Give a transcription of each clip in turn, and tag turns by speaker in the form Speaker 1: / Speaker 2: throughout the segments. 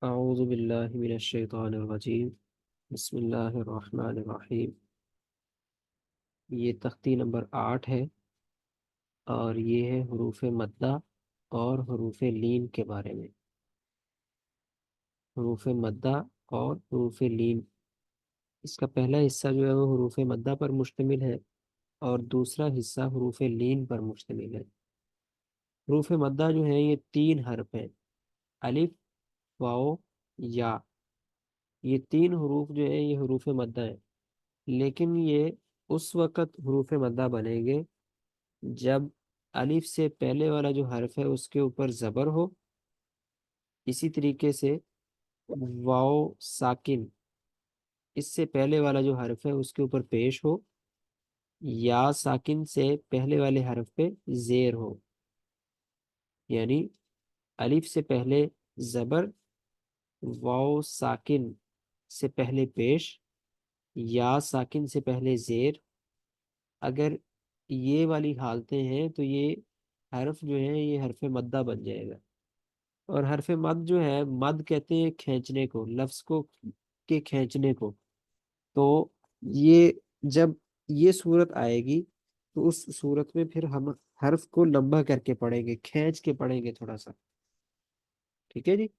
Speaker 1: अऊज़ु बिल्लाहि मिनश शैतानिर रजीम। बिस्मिल्लाहिर रहमानिर रहीम। ये तख्ती नंबर 8 है और ये है हरूफ मद्दा और हरूफ लीन के बारे में। हरूफ मद्दा और हरूफ लीन, इसका पहला हिस्सा जो है वो हरूफ मद्दा पर मुश्तमिल है और दूसरा हिस्सा हरूफ लीन पर मुश्तमिल है। हरूफ मद्दा जो है ये 3 हर्फ हैं, अलिफ, वाओ, या। ये 3 हरूफ जो है ये हरूफ मद्दा है, लेकिन ये उस वक़्त हरूफ मद्दा बनेंगे जब अलिफ से पहले वाला जो हर्फ है उसके ऊपर ज़बर हो। इसी तरीके से वाओ साकिन, इससे पहले वाला जो हर्फ है उसके ऊपर पेश हो। या साकिन से पहले वाले हर्फ पे जेर हो, यानी अलिफ से पहले ज़बर, वाओ साकिन से पहले पेश, या साकिन से पहले जेर। अगर ये वाली हालतें हैं तो ये हर्फ जो है ये हर्फ मद्दा बन जाएगा। और हरफ मद जो है, मद कहते हैं खींचने को, लफ्ज को के खींचने को। तो ये जब ये सूरत आएगी तो उस सूरत में फिर हम हर्फ को लंबा करके पढ़ेंगे, खींच के पढ़ेंगे थोड़ा सा। ठीक है जी।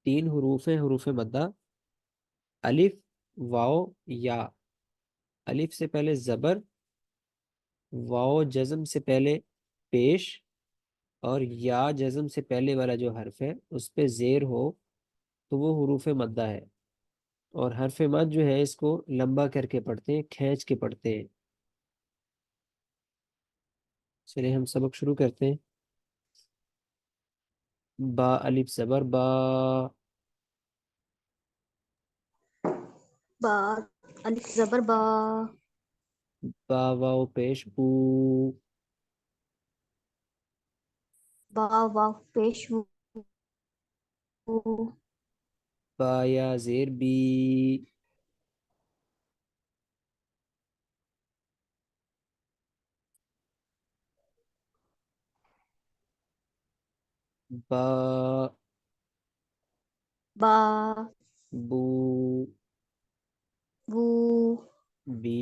Speaker 1: 3 हरूफ है हरूफ मद्दा, अलिफ, वाओ, या। अलिफ से पहले जबर, वाओ जज्म से पहले पेश, और या जज्म से पहले वाला जो हर्फ है उस पे जेर हो, तो वो हरूफ मद्दा है। और हरफ मद जो है इसको लंबा करके पढ़ते हैं, खींच के पढ़ते हैं। चलिए हम सबक शुरू करते हैं। बा, अलिफ जबर बा।
Speaker 2: बा अलिफ जबर बा।
Speaker 1: बा वाओ पेश बू।
Speaker 2: बा वाव पेश वू।
Speaker 1: बा या जेर बी। बा,
Speaker 2: बा
Speaker 1: बू,
Speaker 2: वू।
Speaker 1: बी।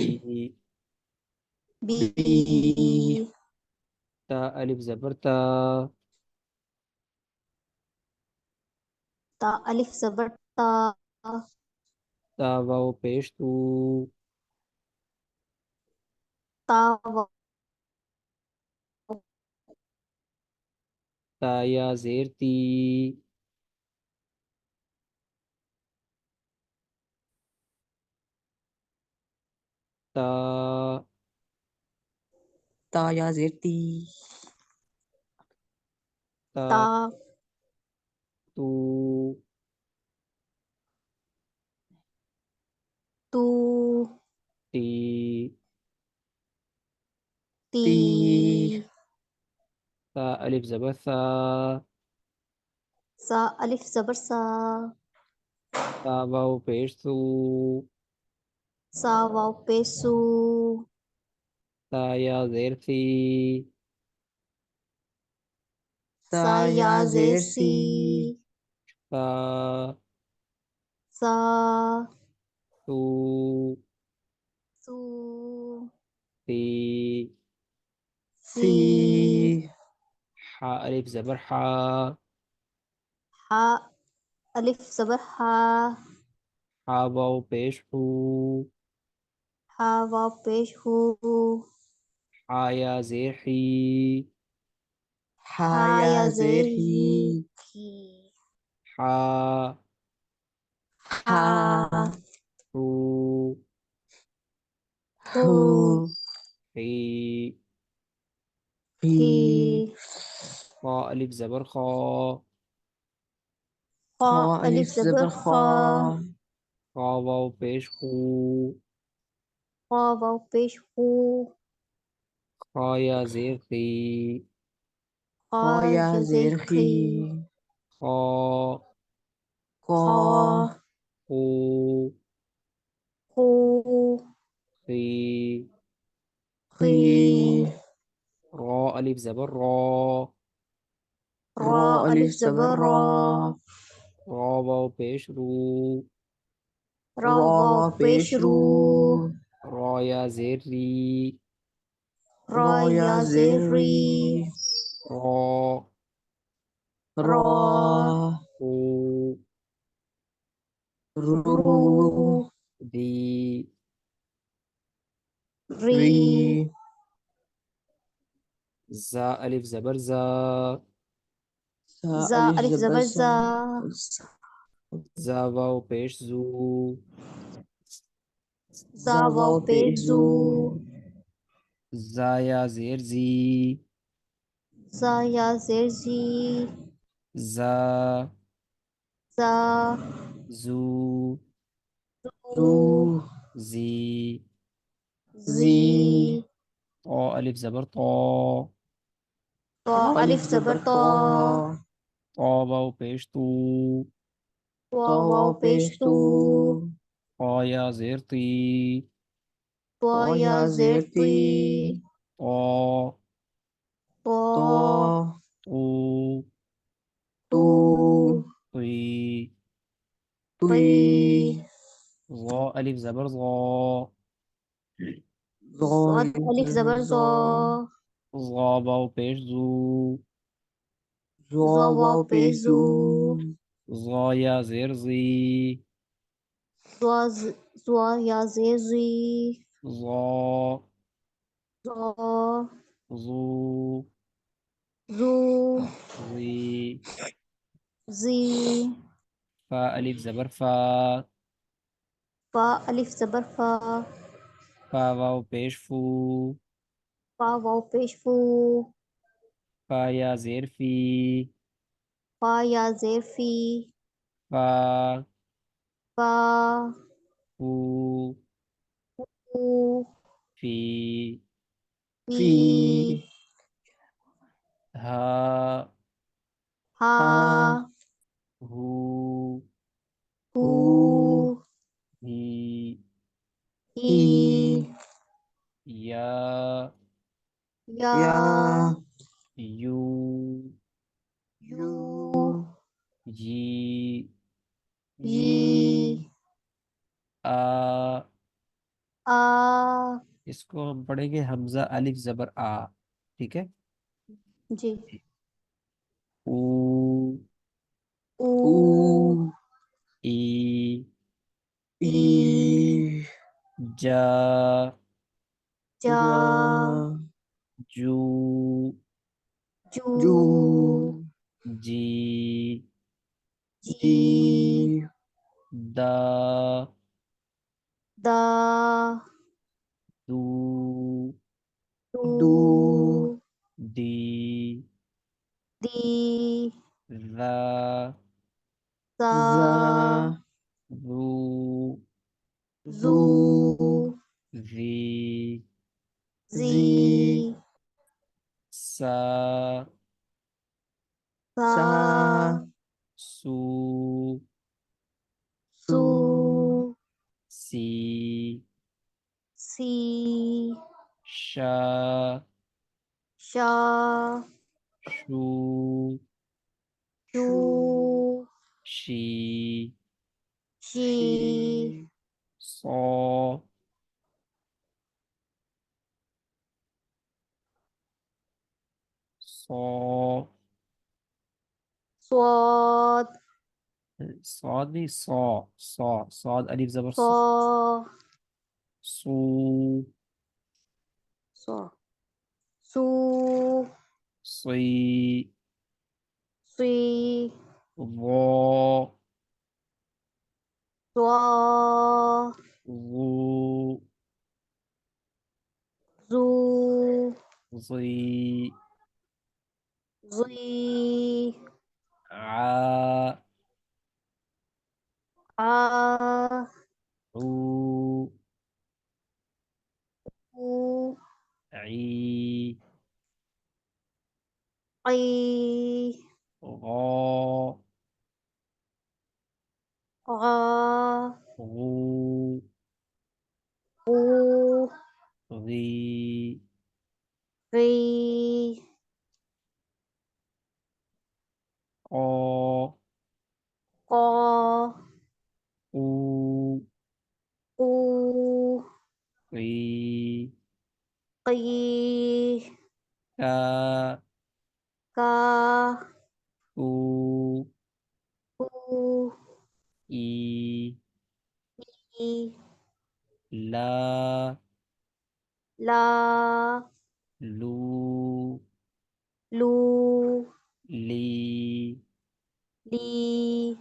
Speaker 2: बी
Speaker 1: ता, अलिफ जबर ता।
Speaker 2: ता अलिफ जबर ता।
Speaker 1: ता वाओ पेश तू।
Speaker 2: ता वाव
Speaker 1: ता या जेर ती। ता,
Speaker 3: ता या जेर ती।
Speaker 2: ता
Speaker 1: ता, तू,
Speaker 2: तू
Speaker 1: ती।
Speaker 2: ती
Speaker 3: ती
Speaker 1: ता अलिफ जबर सा।
Speaker 2: सा अलिफ जबर सा।
Speaker 1: ता वाओ पेश तू।
Speaker 2: सा वाव पेसू।
Speaker 1: ता या जेर सी।
Speaker 3: सा
Speaker 2: सा
Speaker 3: या
Speaker 2: या जेर
Speaker 3: जेर
Speaker 2: सी।
Speaker 3: सी।
Speaker 1: ता,
Speaker 2: सा
Speaker 1: तू,
Speaker 2: सू।
Speaker 1: ती।
Speaker 2: सी
Speaker 3: सी
Speaker 1: हा, अलिफ जबर हा।
Speaker 2: हा अलिफ जबर हा।
Speaker 1: हा वाओ पेश हू।
Speaker 2: हा वाव पेश हू।
Speaker 1: हा या जेर ही।
Speaker 3: हा
Speaker 2: हा
Speaker 3: या
Speaker 2: या
Speaker 3: जेर
Speaker 2: जेर
Speaker 3: ही।
Speaker 2: ही।
Speaker 1: हा,
Speaker 2: हा
Speaker 3: हा
Speaker 1: हू,
Speaker 2: हू।
Speaker 3: हू
Speaker 1: ही।
Speaker 3: ही।
Speaker 2: ही
Speaker 1: खा, अलिफ जबर खा।
Speaker 2: खा
Speaker 3: खा
Speaker 2: अलिफ
Speaker 3: अलिफ
Speaker 2: जबर
Speaker 3: जबर खा।
Speaker 2: खा।
Speaker 1: खा वाओ पेश हू।
Speaker 2: खा वाव पेश हू।
Speaker 1: खा या जेर ही।
Speaker 2: खा
Speaker 3: खा या
Speaker 2: या जेर
Speaker 3: जेर ही।
Speaker 2: खी।
Speaker 1: खा,
Speaker 2: खा
Speaker 3: खा
Speaker 1: हू,
Speaker 2: हू।
Speaker 1: ही।
Speaker 2: खी
Speaker 3: ही।
Speaker 1: रा, अलिफ जबर रा।
Speaker 2: را अलिफ ज़बर
Speaker 3: را
Speaker 2: را
Speaker 1: रॉ वाव पेश रू,
Speaker 2: را
Speaker 3: را
Speaker 2: वाव
Speaker 3: واو
Speaker 2: पेश
Speaker 3: پیش
Speaker 2: रू
Speaker 3: رو
Speaker 1: रॉ या जेर री,
Speaker 2: را
Speaker 3: را
Speaker 2: या
Speaker 3: یا
Speaker 2: ज़ेर
Speaker 3: زیر
Speaker 2: री
Speaker 3: ری
Speaker 1: रॉ
Speaker 2: را
Speaker 3: را
Speaker 1: ओ
Speaker 3: رو
Speaker 2: رو
Speaker 1: दी,
Speaker 2: री
Speaker 3: ری
Speaker 1: जा अलिफ जबर जा,
Speaker 3: सा
Speaker 2: ज़ा
Speaker 3: अलिफ
Speaker 2: अलिफ
Speaker 3: जबर
Speaker 2: ज़बर
Speaker 3: सा
Speaker 2: ज़ा
Speaker 1: जा वाव पेश जू,
Speaker 2: ज़ा
Speaker 3: जा
Speaker 2: वाव
Speaker 3: वाव
Speaker 2: पेश
Speaker 3: पेश
Speaker 2: ज़ू
Speaker 3: रू
Speaker 1: जा या जेर जी,
Speaker 2: ज़ा या ज़ेर ज़ी
Speaker 1: जा
Speaker 2: ज़ा
Speaker 1: जू
Speaker 3: रू
Speaker 2: ज़ू
Speaker 1: जी,
Speaker 3: जी
Speaker 1: तो अलिफ जबर तो,
Speaker 2: तो
Speaker 3: अलिफ
Speaker 2: अलिफ ज़बर
Speaker 3: जबर
Speaker 2: तो
Speaker 3: तो
Speaker 1: तो वाव पेश तू,
Speaker 2: तो
Speaker 3: तो
Speaker 2: वाव
Speaker 3: वाव
Speaker 2: पेश
Speaker 3: पेश
Speaker 2: तू
Speaker 3: तू
Speaker 1: तो या जेर ती,
Speaker 2: तो
Speaker 3: तो
Speaker 2: या
Speaker 3: या
Speaker 2: ज़ेर
Speaker 3: जेर ती
Speaker 2: तुई
Speaker 1: तो
Speaker 2: तो
Speaker 3: तो
Speaker 1: तू
Speaker 2: तू
Speaker 3: तू
Speaker 1: तुई,
Speaker 3: तुई
Speaker 2: तुई
Speaker 1: ज़ा अलिफ जबर ज़ा,
Speaker 2: ज़ाद
Speaker 3: ज़ालिफ
Speaker 2: अलिफ
Speaker 3: जबर
Speaker 2: ज़बर
Speaker 3: ज़ा
Speaker 2: ज़ा
Speaker 1: ज़ा वाव पेश जू,
Speaker 3: ज़ा
Speaker 2: ज़ा वाव
Speaker 3: वाव
Speaker 2: पेश
Speaker 3: पेश
Speaker 2: ज़ू
Speaker 3: ज़ू
Speaker 1: ज़ा या जेर जी,
Speaker 2: ज़ा या ज़ेर ज़ी
Speaker 1: ज़ा
Speaker 2: ज़ा
Speaker 1: ज़ू
Speaker 2: ज़ू
Speaker 1: ज़ी,
Speaker 2: ज़ी
Speaker 1: फा अलिफ जबर फा,
Speaker 2: फा अलिफ ज़बर फा
Speaker 1: फा वाव पेश फू,
Speaker 2: फा वाव पेश फू
Speaker 1: फा या जेर फी,
Speaker 2: फा या ज़ेर फी
Speaker 1: फा
Speaker 2: फा
Speaker 1: फू
Speaker 2: फू
Speaker 1: फी,
Speaker 2: फी
Speaker 3: फी
Speaker 1: हा
Speaker 2: हा
Speaker 3: हा
Speaker 1: हू
Speaker 2: हू
Speaker 3: हू
Speaker 1: ही,
Speaker 2: ही
Speaker 3: ही
Speaker 1: या
Speaker 2: या
Speaker 3: या
Speaker 1: यू
Speaker 2: यू
Speaker 1: जी,
Speaker 2: यी
Speaker 1: आ,
Speaker 2: आ
Speaker 1: इसको हम पढ़ेंगे हमजा अलिफ जबर आ, ठीक है।
Speaker 2: जी
Speaker 1: ऊ
Speaker 2: ऊ
Speaker 3: ऊ
Speaker 1: ई
Speaker 2: ई
Speaker 3: ई
Speaker 1: जा
Speaker 2: जा
Speaker 3: जा
Speaker 1: जू
Speaker 2: जू
Speaker 3: जू
Speaker 1: जी
Speaker 2: जी
Speaker 3: जी
Speaker 1: दा
Speaker 2: दा
Speaker 1: दू
Speaker 3: दू
Speaker 2: दू
Speaker 1: दी
Speaker 2: दी
Speaker 1: दा
Speaker 2: दा
Speaker 3: जा
Speaker 1: रू
Speaker 2: जू
Speaker 1: ज़ी
Speaker 3: जी
Speaker 2: जी
Speaker 1: सा
Speaker 2: सा
Speaker 3: सा
Speaker 1: सू
Speaker 3: सू
Speaker 2: सू
Speaker 1: सी
Speaker 2: सी
Speaker 1: शा
Speaker 2: शा
Speaker 1: शू
Speaker 2: शू
Speaker 1: शी
Speaker 2: शी
Speaker 3: शी
Speaker 1: सौ सौ
Speaker 2: स्वाद
Speaker 1: सौद नहीं सौ, सौ सौद अलिफ जबर
Speaker 2: सौ
Speaker 1: सू
Speaker 2: सौ सू
Speaker 1: सी
Speaker 2: सुई
Speaker 1: वो
Speaker 2: स्वा
Speaker 1: वो
Speaker 2: जू
Speaker 1: ज़ी
Speaker 2: ज़ी
Speaker 1: आ
Speaker 2: आ
Speaker 1: ऊ
Speaker 2: ऊ
Speaker 1: ई
Speaker 2: आई
Speaker 1: गौ
Speaker 2: आ
Speaker 1: गू
Speaker 2: ऊ
Speaker 1: गी
Speaker 2: री की,
Speaker 1: का,
Speaker 2: का,
Speaker 1: कू,
Speaker 2: कू,
Speaker 1: ई,
Speaker 2: ई,
Speaker 1: ला,
Speaker 2: ला,
Speaker 1: लू,
Speaker 2: लू,
Speaker 1: ली,
Speaker 2: ली,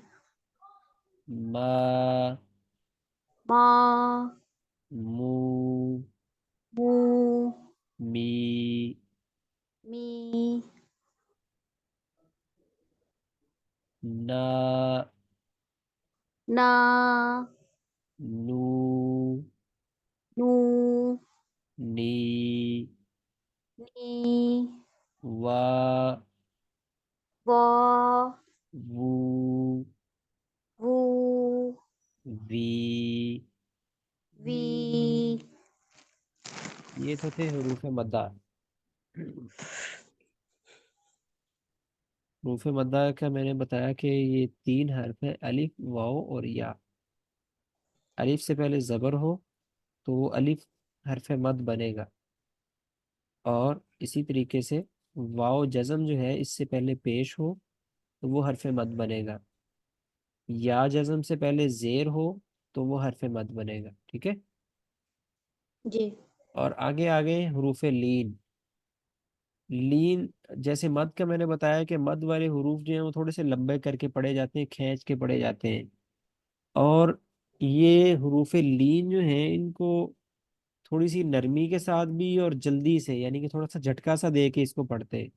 Speaker 1: मा,
Speaker 2: मा,
Speaker 1: मू,
Speaker 2: मू,
Speaker 1: मी,
Speaker 2: मी,
Speaker 1: ना,
Speaker 2: ना,
Speaker 1: नू,
Speaker 2: नू,
Speaker 1: नी,
Speaker 2: नी,
Speaker 1: वा,
Speaker 2: वा,
Speaker 1: वू,
Speaker 2: वू,
Speaker 1: वी।
Speaker 2: वी।
Speaker 1: ये तो थे हरूफ मद्दा। हरूफ मद्दा का मैंने बताया कि ये 3 हर्फ है, अलिफ, वाव और या। अलिफ से पहले ज़बर हो तो वो अलिफ हर्फ मद बनेगा, और इसी तरीके से वाव जज़म जो है इससे पहले पेश हो तो वो हर्फ मद बनेगा। या जज़म से पहले ज़ेर हो तो वो हर्फ मद बनेगा। ठीक है।
Speaker 2: जी।
Speaker 1: और आगे आगे हरूफ लीन। लीन जैसे मद का मैंने बताया कि मद वाले हरूफ जो हैं वो थोड़े से लंबे करके पढ़े जाते हैं, खींच के पढ़े जाते हैं। और ये हरूफ लीन जो हैं इनको थोड़ी सी नरमी के साथ भी और जल्दी से, यानी कि थोड़ा सा झटका सा दे के इसको पढ़ते हैं।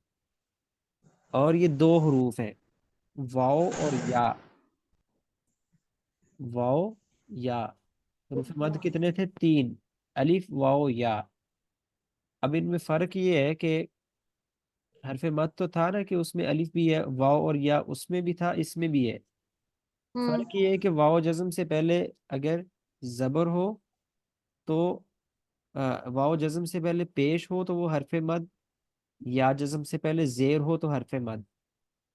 Speaker 1: और ये 2 हरूफ हैं, वाओ और या। वाओ या। हरूफ मद कितने थे? 3, अलिफ, वाओ, या। अब इनमें फर्क ये है कि हरफ मद तो था ना कि उसमें अलिफ भी है, वाव और या उसमें भी था, इसमें भी है।
Speaker 2: हम्म।
Speaker 1: फर्क ये है कि वाव जज़म से पहले अगर जबर हो तो वाव जज़म से पहले पेश हो तो वो हरफ मद, या जज़म से पहले जेर हो तो हरफ मद।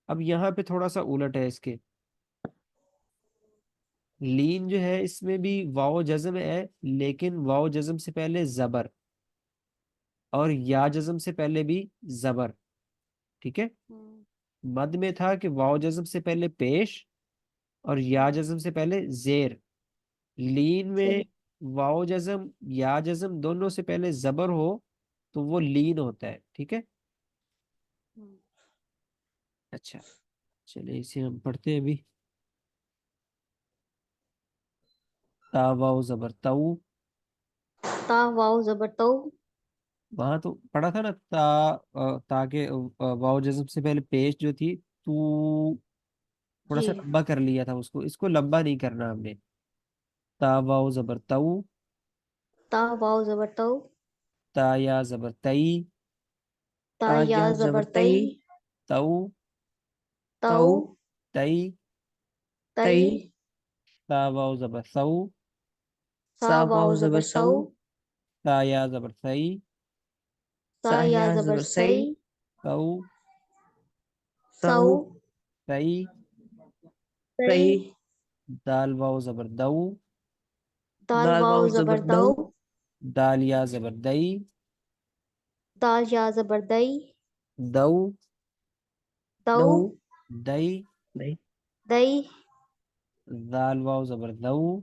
Speaker 1: अब यहाँ पे थोड़ा सा उलट है इसके। लीन जो है इसमें भी वाव जज़म है, लेकिन वाव जज़म से पहले जबर, और या जज़म से पहले भी जबर। ठीक है।
Speaker 2: हम्म,
Speaker 1: मद में था कि वाव जज़म से पहले पेश और या
Speaker 2: हम्म,
Speaker 1: जज़म से पहले जेर। लीन में
Speaker 2: ठीक।
Speaker 1: वाव जज़म या जज़म दोनों से पहले जबर हो तो वो लीन होता है। ठीक है।
Speaker 2: हम्म।
Speaker 1: अच्छा, चलिए इसे हम पढ़ते हैं अभी। ता वाव जबर तऊ।
Speaker 2: ता वाव जबर तौ।
Speaker 1: वहां तो पढ़ा था ना, ताके वाव जज़म से पहले पेश जो थी तू, थोड़ा
Speaker 2: जी।
Speaker 1: सा लंबा कर लिया था उसको, इसको लंबा नहीं करना हमने। ता वाव जबर तऊ।
Speaker 2: ता वाव जबर तौ।
Speaker 1: ता या जबर तई।
Speaker 2: ता
Speaker 3: ता
Speaker 2: या
Speaker 3: या
Speaker 2: जबर
Speaker 3: जबर
Speaker 2: तई।
Speaker 3: तई।
Speaker 1: तऊ,
Speaker 2: तौ।
Speaker 3: तऊ।
Speaker 1: तई।
Speaker 2: तई।
Speaker 3: तई।
Speaker 1: ता वाव जबर सऊ।
Speaker 2: सा
Speaker 3: सा
Speaker 2: वाव
Speaker 3: वाव
Speaker 2: जबर
Speaker 3: जबर
Speaker 2: सौ।
Speaker 3: सऊ।
Speaker 1: ता या जबर सई।
Speaker 2: सा
Speaker 3: सा
Speaker 2: या
Speaker 3: या
Speaker 2: जबर
Speaker 3: जबर
Speaker 2: सई।
Speaker 3: सई।
Speaker 1: तऊ,
Speaker 2: सौ।
Speaker 3: सऊ।
Speaker 1: तई।
Speaker 2: तई।
Speaker 3: तई।
Speaker 1: दाल वाव जबर दऊ।
Speaker 2: दाल
Speaker 3: दाल
Speaker 2: वाव
Speaker 3: वाव
Speaker 2: जबर
Speaker 3: जबर
Speaker 2: दौ।
Speaker 3: दऊ।
Speaker 1: दाल या जबर दई।
Speaker 2: दाल या जबर दई।
Speaker 1: दऊ,
Speaker 2: दौ।
Speaker 3: दऊ।
Speaker 1: दई।
Speaker 3: दई।
Speaker 2: दई।
Speaker 1: दाल वाव जबर दऊ।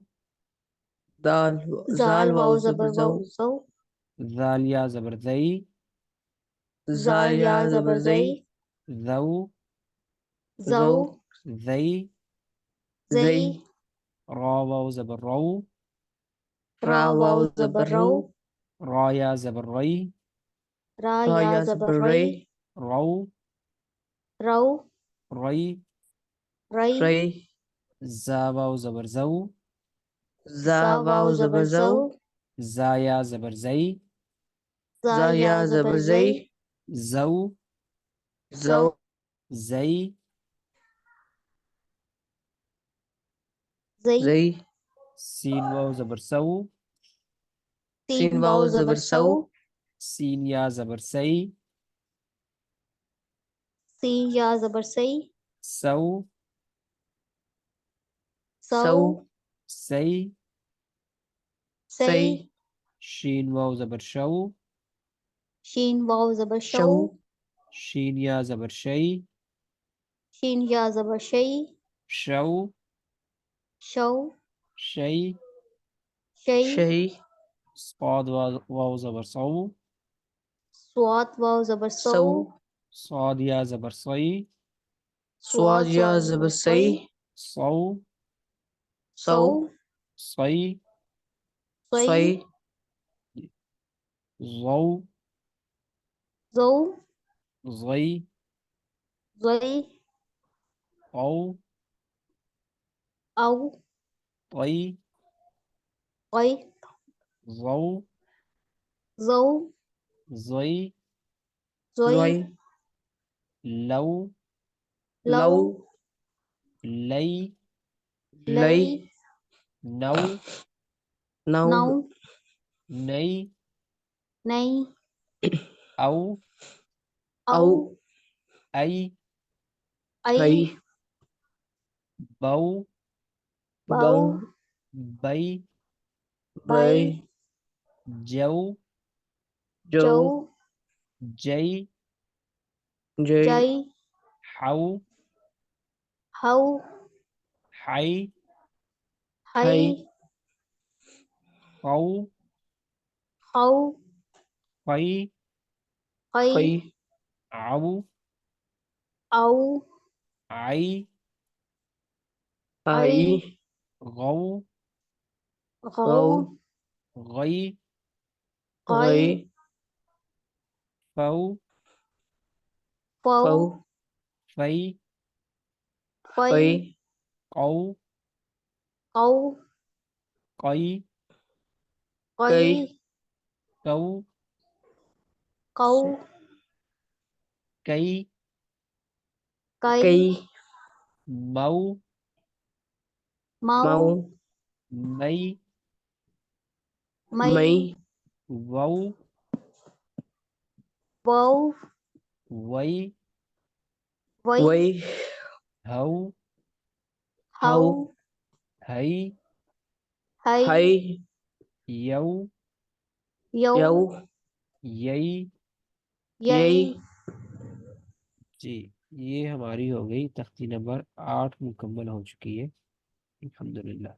Speaker 3: दाल
Speaker 2: जाल
Speaker 3: जाल
Speaker 2: वाव
Speaker 3: वाव
Speaker 2: जबर
Speaker 3: जबर
Speaker 2: वाव
Speaker 3: जऊ।
Speaker 2: सौ।
Speaker 1: दाल या जबर दई।
Speaker 3: जाल
Speaker 2: जाल
Speaker 3: या
Speaker 2: या
Speaker 3: जबर
Speaker 2: जबर
Speaker 3: जई।
Speaker 2: जई।
Speaker 1: दऊ,
Speaker 2: जौ।
Speaker 3: जऊ।
Speaker 1: दई।
Speaker 2: जई।
Speaker 3: जई।
Speaker 1: रा वाव जबर रऊ।
Speaker 2: रा
Speaker 3: रा
Speaker 2: वाव
Speaker 3: वाव
Speaker 2: जबर
Speaker 3: जबर
Speaker 2: रौ।
Speaker 3: रू।
Speaker 1: रा या जबर रई।
Speaker 2: रा
Speaker 3: रा
Speaker 2: या
Speaker 3: या
Speaker 2: जबर
Speaker 3: जबर
Speaker 2: रई।
Speaker 3: रई।
Speaker 1: रऊ,
Speaker 2: रौ।
Speaker 1: रई।
Speaker 2: रई।
Speaker 3: रई।
Speaker 1: जा वाव जबर जऊ।
Speaker 3: जा
Speaker 2: जा वाव
Speaker 3: वाव
Speaker 2: जबर
Speaker 3: जबर
Speaker 2: जौ।
Speaker 3: जऊ।
Speaker 1: जा या जबर जई।
Speaker 2: जा
Speaker 3: जा
Speaker 2: या
Speaker 3: या
Speaker 2: जबर
Speaker 3: जबर
Speaker 2: जई।
Speaker 3: जई।
Speaker 1: जऊ,
Speaker 2: जौ।
Speaker 3: जऊ।
Speaker 1: जई।
Speaker 2: जई।
Speaker 3: जई।
Speaker 1: सीन वाव जबर सऊ।
Speaker 2: तीन
Speaker 3: सीन
Speaker 2: वाव
Speaker 3: वाव
Speaker 2: जबर
Speaker 3: जबर
Speaker 2: सौ।
Speaker 3: सऊ।
Speaker 1: सीन या जबर सई।
Speaker 2: सी या जबर सई।
Speaker 1: सऊ,
Speaker 2: सौ।
Speaker 3: सऊ।
Speaker 1: सई।
Speaker 2: सई।
Speaker 3: सई।
Speaker 1: शीन वाव जबर शऊ।
Speaker 2: शीन वाव ज़बर शौ।
Speaker 3: शऊ
Speaker 1: शीन या ज़बर शई,
Speaker 2: शीन या ज़बर शई।
Speaker 1: शऊ,
Speaker 2: शौ।
Speaker 1: शई।
Speaker 2: शई।
Speaker 3: शही
Speaker 1: स्वाद वाव ज़बर सऊ,
Speaker 2: स्वात वाव ज़बर सौ।
Speaker 3: सऊ
Speaker 1: स्वाद या ज़बर सई,
Speaker 3: स्वाद या
Speaker 2: वाव
Speaker 3: ज़बर
Speaker 2: सई।
Speaker 3: सई
Speaker 1: सऊ,
Speaker 2: सौ।
Speaker 3: सऊ
Speaker 1: सई,
Speaker 2: सई।
Speaker 3: सई
Speaker 1: ज़ौ,
Speaker 2: ज़ौ।
Speaker 1: ज़ई,
Speaker 2: ज़ई।
Speaker 1: औ,
Speaker 2: औ।
Speaker 1: तई,
Speaker 2: क़ई।
Speaker 1: ज़ौ,
Speaker 2: ज़ौ।
Speaker 1: ज़ई,
Speaker 2: ज़ई।
Speaker 3: ज़्वाई
Speaker 1: लऊ,
Speaker 2: लौ।
Speaker 3: लऊ
Speaker 1: लई,
Speaker 3: लई
Speaker 2: लई।
Speaker 1: नऊ,
Speaker 3: नऊ
Speaker 2: नौ।
Speaker 1: नई,
Speaker 2: नई।
Speaker 1: औ,
Speaker 2: औ।
Speaker 3: औ
Speaker 1: ऐ,
Speaker 2: ऐ।
Speaker 3: ऐ
Speaker 1: बऊ,
Speaker 2: बौ।
Speaker 3: बऊ
Speaker 1: बई,
Speaker 2: बै।
Speaker 3: बै
Speaker 1: जऊ,
Speaker 3: जौ
Speaker 2: जौ।
Speaker 1: जई,
Speaker 3: जै
Speaker 2: जई।
Speaker 1: हऊ,
Speaker 2: हऊ।
Speaker 1: हई,
Speaker 2: हई।
Speaker 3: हई
Speaker 1: खऊ,
Speaker 2: खौ।
Speaker 1: खई,
Speaker 2: क़ई।
Speaker 3: खई
Speaker 1: आऊ,
Speaker 2: औ।
Speaker 1: आई,
Speaker 2: आई।
Speaker 3: आई
Speaker 1: गऊ,
Speaker 2: गौ।
Speaker 3: गौ
Speaker 1: गई,
Speaker 2: क़ई।
Speaker 3: गई
Speaker 1: फऊ,
Speaker 2: फ़ौ।
Speaker 3: फऊ
Speaker 1: फई,
Speaker 2: फ़ई।
Speaker 3: फई
Speaker 1: कऊ,
Speaker 2: क़ौ।
Speaker 1: कई,
Speaker 3: कई
Speaker 2: क़ई।
Speaker 1: कऊ,
Speaker 2: कौ।
Speaker 1: कई,
Speaker 2: कई।
Speaker 3: कई
Speaker 1: मऊ,
Speaker 2: मऊ।
Speaker 3: मऊ
Speaker 1: मई,
Speaker 2: मई।
Speaker 3: मई
Speaker 1: वऊ,
Speaker 2: वौ।
Speaker 1: वई,
Speaker 2: वई।
Speaker 3: वई
Speaker 1: हऊ,
Speaker 2: हऊ।
Speaker 3: हऊ
Speaker 1: हई,
Speaker 2: हई।
Speaker 3: हई
Speaker 1: यऊ,
Speaker 2: यौ।
Speaker 3: यऊ
Speaker 1: यई।
Speaker 2: यई।
Speaker 3: यई
Speaker 1: जी, ये हमारी हो गई तख्ती नंबर 8 मुकम्मल हो चुकी है। अल्हम्दुलिल्लाह।